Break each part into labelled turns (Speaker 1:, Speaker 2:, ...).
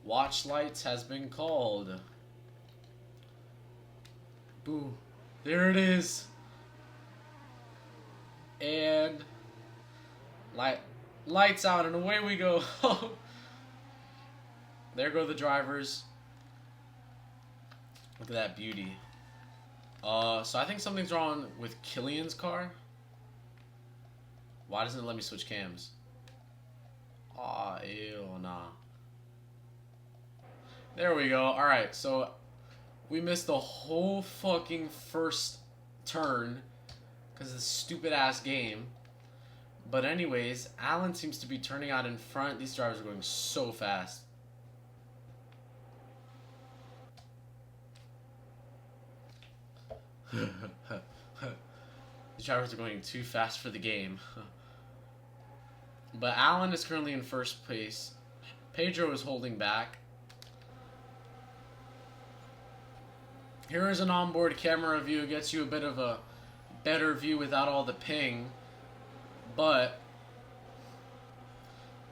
Speaker 1: Watch lights has been called. Boo. There it is. And lights out and away we go. There go the drivers. Look at that beauty. So I think something's wrong with Killian's car. Why doesn't it let me switch cams? Aw, ew, nah. There we go. Alright, so we missed the whole fucking first turn because of this stupid ass game. But anyways, Alan seems to be turning out in front. These drivers are going so fast. The drivers are going too fast for the game. But Alan is currently in first place. Pedro is holding back. Here is an onboard camera view. It gets you a bit of a better view without all the ping. But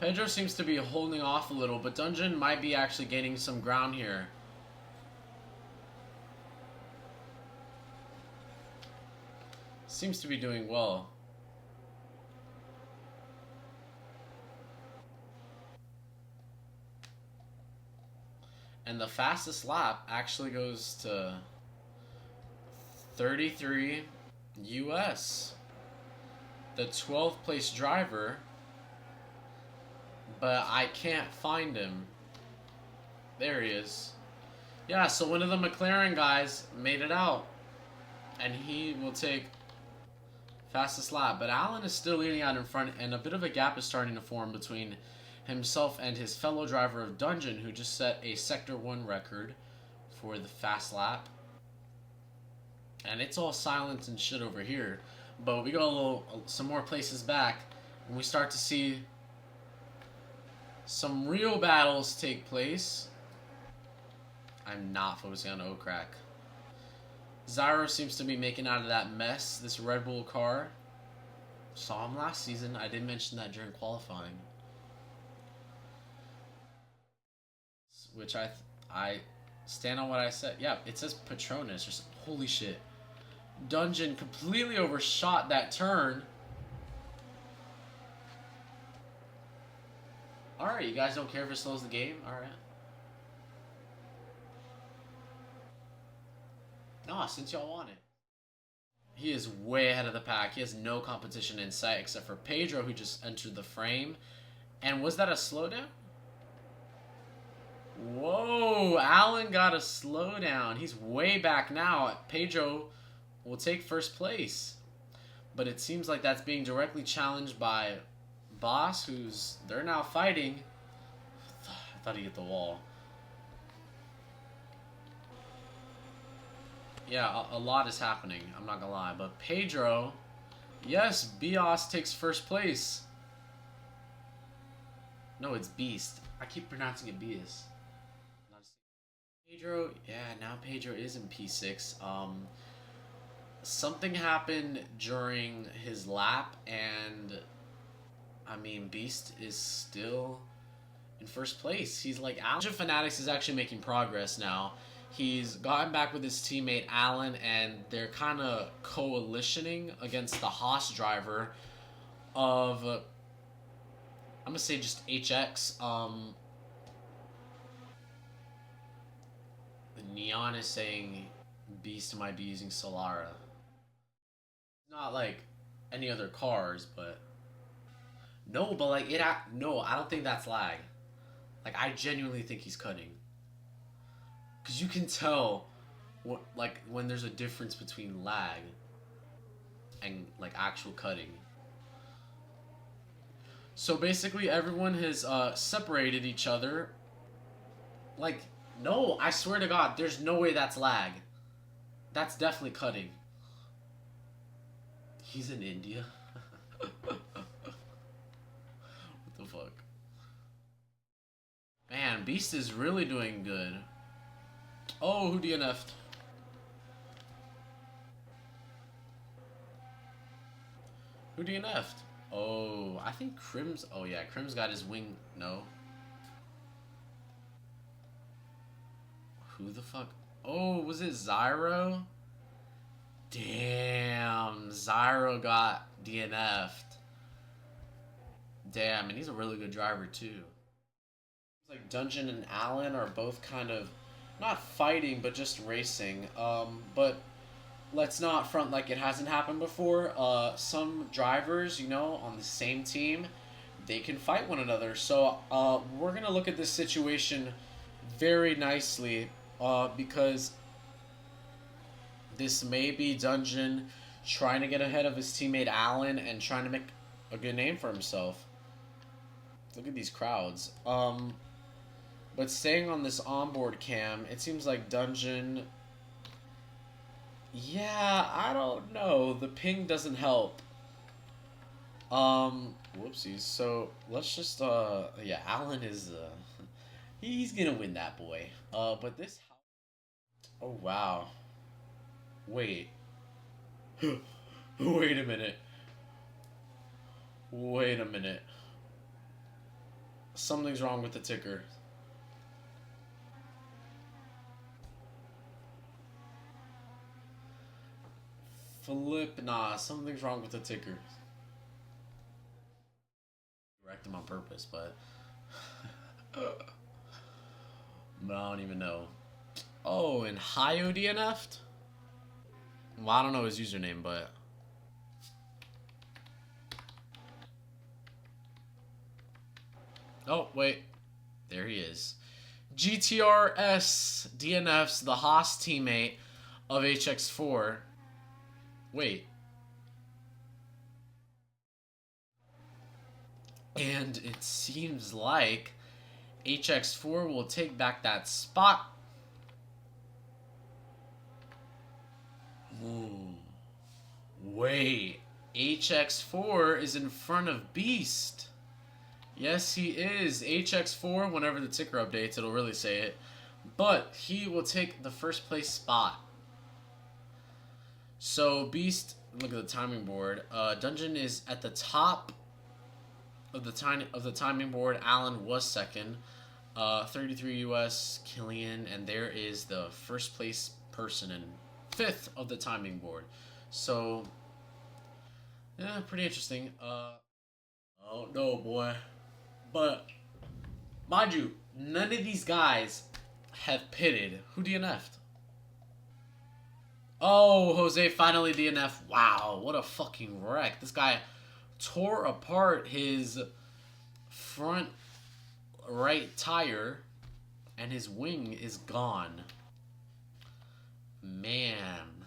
Speaker 1: Pedro seems to be holding off a little, but Dungeon might be actually gaining some ground here. Seems to be doing well. And the fastest lap actually goes to 33 US. The 12th place driver, but I can't find him. There he is. Yeah, so one of the McLaren guys made it out, and he will take fastest lap. But Alan is still leading out in front, and a bit of a gap is starting to form between himself and his fellow driver of Dungeon, who just set a Sector 1 record for the fast lap. And it's all silence and shit over here. But we go some more places back, and we start to see some real battles take place. I'm not focusing on Ocrack. Zyro seems to be making out of that mess, this Red Bull car. Saw him last season. I did mention that during qualifying. Which I stand on what I said. Yeah, it says Patronus. Just holy shit. Dungeon completely overshot that turn. Alright, you guys don't care if it slows the game? Alright. Nah, since y'all want it. He is way ahead of the pack. He has no competition in sight except for Pedro, who just entered the frame. And was that a slowdown? Whoa, Alan got a slowdown. He's way back now. Pedro will take first place. But it seems like that's being directly challenged by Boss, they're now fighting. I thought he hit the wall. Yeah, a lot is happening. I'm not gonna lie. But Pedro, yes, Bios takes first place. No, it's Beast. I keep pronouncing it Bias. Pedro, yeah, now Pedro is in P6. Something happened during his lap, and I mean, Beast is still in first place. He's like, Alan Fanatics is actually making progress now. He's gotten back with his teammate Alan, and they're kind of coalitioning against the Haas driver of, I'm gonna say just HX. Neon is saying Beast might be using Solara. Not like any other cars, but no, but like no, I don't think that's lag. Like, I genuinely think he's cutting, because you can tell what, like, when there's a difference between lag and like actual cutting. So basically everyone has separated each other. Like, no, I swear to God, there's no way that's lag. That's definitely cutting. He's in India. What the fuck? Man, Beast is really doing good. Oh, who DNF'd? Who DNF'd? Oh, I think Crim's... Oh, yeah, Crim's got his wing... No. Who the fuck? Oh, was it Zyro? Damn, Zyro got DNF'd. Damn, and he's a really good driver too. It's like Dungeon and Allen are both kind of not fighting, but just racing. But let's not front like it hasn't happened before. Some drivers, you know, on the same team, they can fight one another. So we're gonna look at this situation very nicely because this may be Dungeon trying to get ahead of his teammate Allen and trying to make a good name for himself. Look at these crowds. But staying on this onboard cam, it seems like Dungeon... Yeah, I don't know. The ping doesn't help. Whoopsies. So, let's just, yeah, Allen is, he's gonna win that boy. But this... Oh, wow. Wait. Wait a minute. Wait a minute. Something's wrong with the ticker. Nah, something's wrong with the ticker. Wrecked him on purpose, but... but I don't even know. Oh, and Hayo DNF'd? Well, I don't know his username, but... Oh, wait. There he is. GTRS DNF's the Haas teammate of HX4. Wait. And it seems like HX4 will take back that spot. Ooh. Wait. HX4 is in front of Beast. Yes, he is. HX4, whenever the ticker updates, it'll really say it. But he will take the first place spot. So, Beast, look at the timing board. Dungeon is at the top of the timing board. Allen was second. 33 US, Killian, and there is the first place person in fifth of the timing board. So, yeah, pretty interesting. Oh no, boy. But, mind you, none of these guys have pitted. Who DNF'd? Oh, Jose finally DNF. Wow, what a fucking wreck. This guy tore apart his front right tire, and his wing is gone. Man.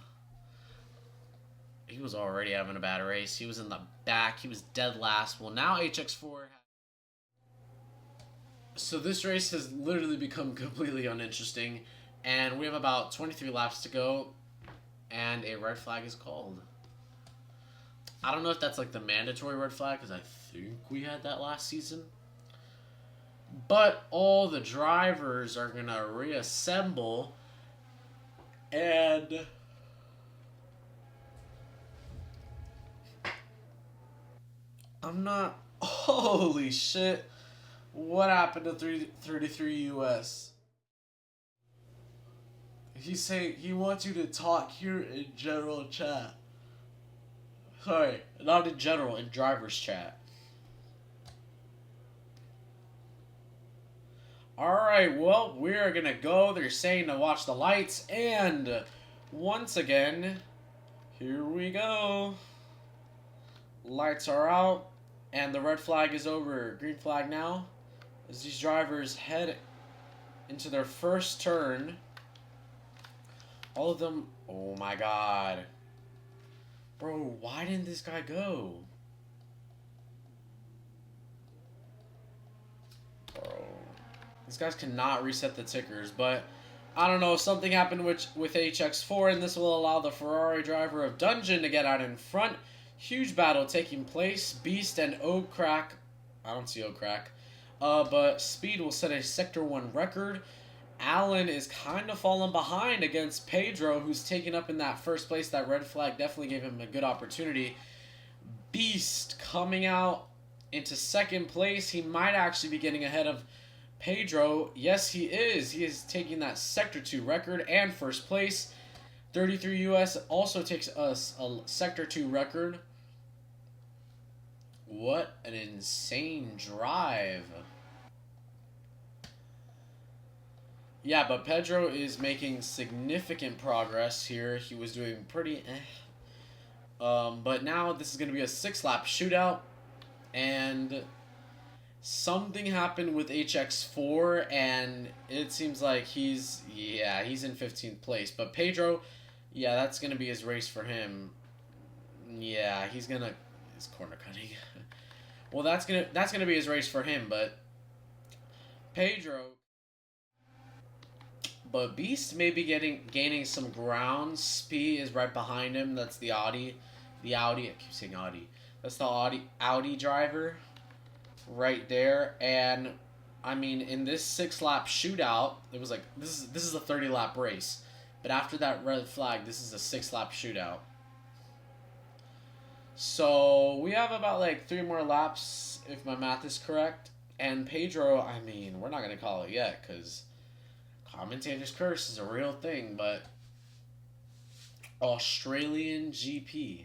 Speaker 1: He was already having a bad race. He was in the back. He was dead last. Well, now HX4... So this race has literally become completely uninteresting, and we have about 23 laps to go, and a red flag is called. I don't know if that's like the mandatory red flag, because I think we had that last season. But all the drivers are going to reassemble, and... I'm not... Holy shit. What happened to 33 US? He's saying he wants you to talk here in general chat. Sorry, not in general, in driver's chat. Alright, well, we're gonna go. They're saying to watch the lights, and once again, here we go. Lights are out, and the red flag is over. Green flag now. As these drivers head into their first turn, all of them... Oh my god. Bro, why didn't this guy go? Bro. These guys cannot reset the tickers, but I don't know. Something happened with HX4, and this will allow the Ferrari driver of Dungeon to get out in front. Huge battle taking place. Beast and O'Crack... I don't see O'Crack. But Speed will set a Sector 1 record. Allen is kind of falling behind against Pedro, who's taken up in that first place. That red flag definitely gave him a good opportunity. Beast coming out into second place. He might actually be getting ahead of Pedro, yes, he is. He is taking that Sector 2 record and first place. 33 US also takes us a Sector 2 record. What an insane drive. Yeah, but Pedro is making significant progress here. He was doing pretty but now this is going to be a 6-lap shootout. And something happened with HX4, and it seems like he's in 15th place. But Pedro, yeah, that's gonna be his race for him. Yeah, he's corner cutting. Well, that's gonna be his race for him, but Pedro. But Beast may be gaining some ground. Speed is right behind him. That's the Audi. I keep saying Audi. That's the Audi driver right there. And I mean, in this 6-lap shootout, it was like this is a 30-lap race. But after that red flag, this is a 6-lap shootout. So we have about like 3 more laps if my math is correct. And Pedro, I mean, we're not gonna call it yet because Commentators curse is a real thing, but Australian GP.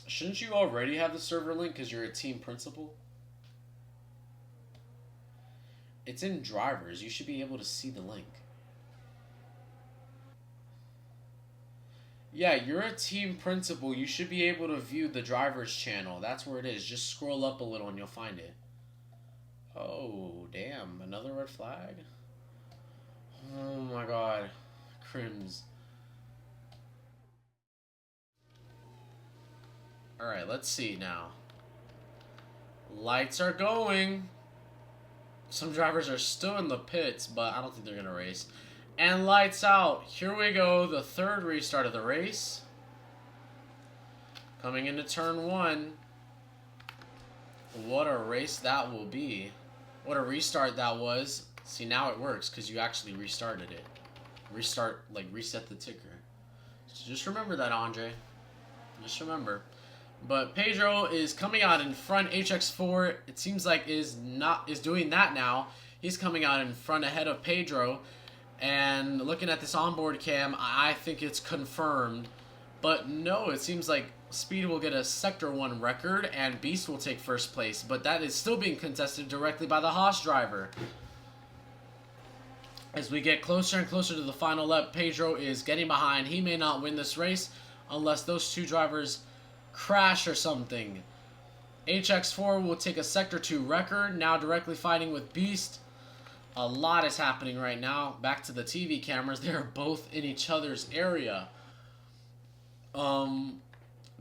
Speaker 1: Shouldn't you already have the server link because you're a team principal? It's in drivers. You should be able to see the link. Yeah, you're a team principal. You should be able to view the drivers channel. That's where it is. Just scroll up a little and you'll find it. Oh, damn. Another red flag? Oh my god. Crims. Alright, let's see now. Lights are going. Some drivers are still in the pits, but I don't think they're going to race. And lights out. Here we go. The third restart of the race. Coming into turn 1. What a race that will be. What a restart that was. See, now it works because you actually restarted it. Reset the ticker. So just remember that, Andre. Just remember. But Pedro is coming out in front. HX4, it seems like is doing that now. He's coming out in front ahead of Pedro. And looking at this onboard cam, I think it's confirmed. But no, it seems like Speed will get a Sector 1 record and Beast will take first place. But that is still being contested directly by the Haas driver. As we get closer and closer to the final lap, Pedro is getting behind. He may not win this race unless those two drivers crash or something. HX4 will take a Sector 2 record, now directly fighting with Beast. A lot is happening right now. Back to the TV cameras. They are both in each other's area.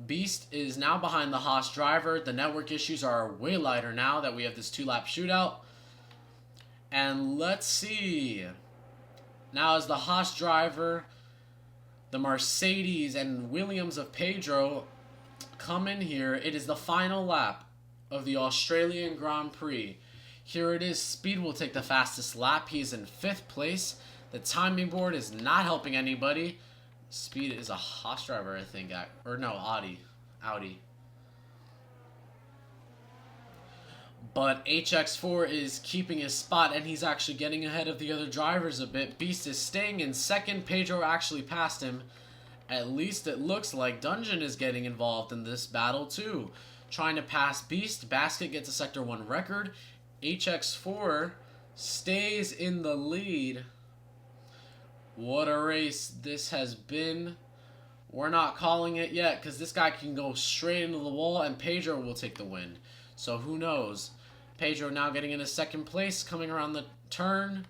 Speaker 1: Beast is now behind the Haas driver. The network issues are way lighter now that we have this 2-lap shootout. And let's see. Now as the Haas driver, the Mercedes and Williams of Pedro come in here. It is the final lap of the Australian Grand Prix. Here it is. Speed will take the fastest lap. He is in 5th place. The timing board is not helping anybody. Speed is a Haas driver, I think. Or no, Audi. But HX4 is keeping his spot, and he's actually getting ahead of the other drivers a bit. Beast is staying in 2nd. Pedro actually passed him. At least it looks like Dungeon is getting involved in this battle too. Trying to pass Beast. Basket gets a Sector 1 record. HX4 stays in the lead. What a race this has been. We're not calling it yet because this guy can go straight into the wall and Pedro will take the win. So who knows? Pedro now getting into 2nd place, coming around the turn.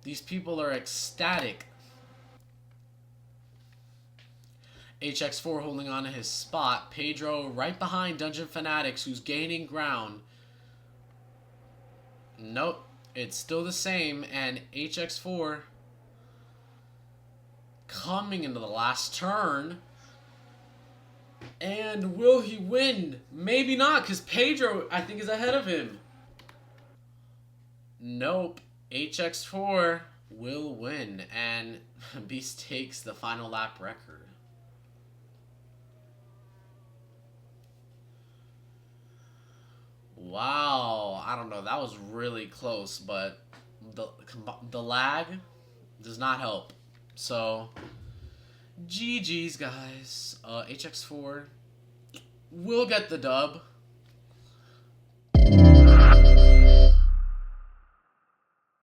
Speaker 1: These people are ecstatic. HX4 holding on to his spot. Pedro right behind Dungeon Fanatics, who's gaining ground. Nope, it's still the same, and HX4 coming into the last turn. And will he win? Maybe not, because Pedro, I think, is ahead of him. Nope, HX4 will win, and Beast takes the final lap record. I don't know. That was really close, but the lag does not help. So, GG's, guys. HX4 will get the dub.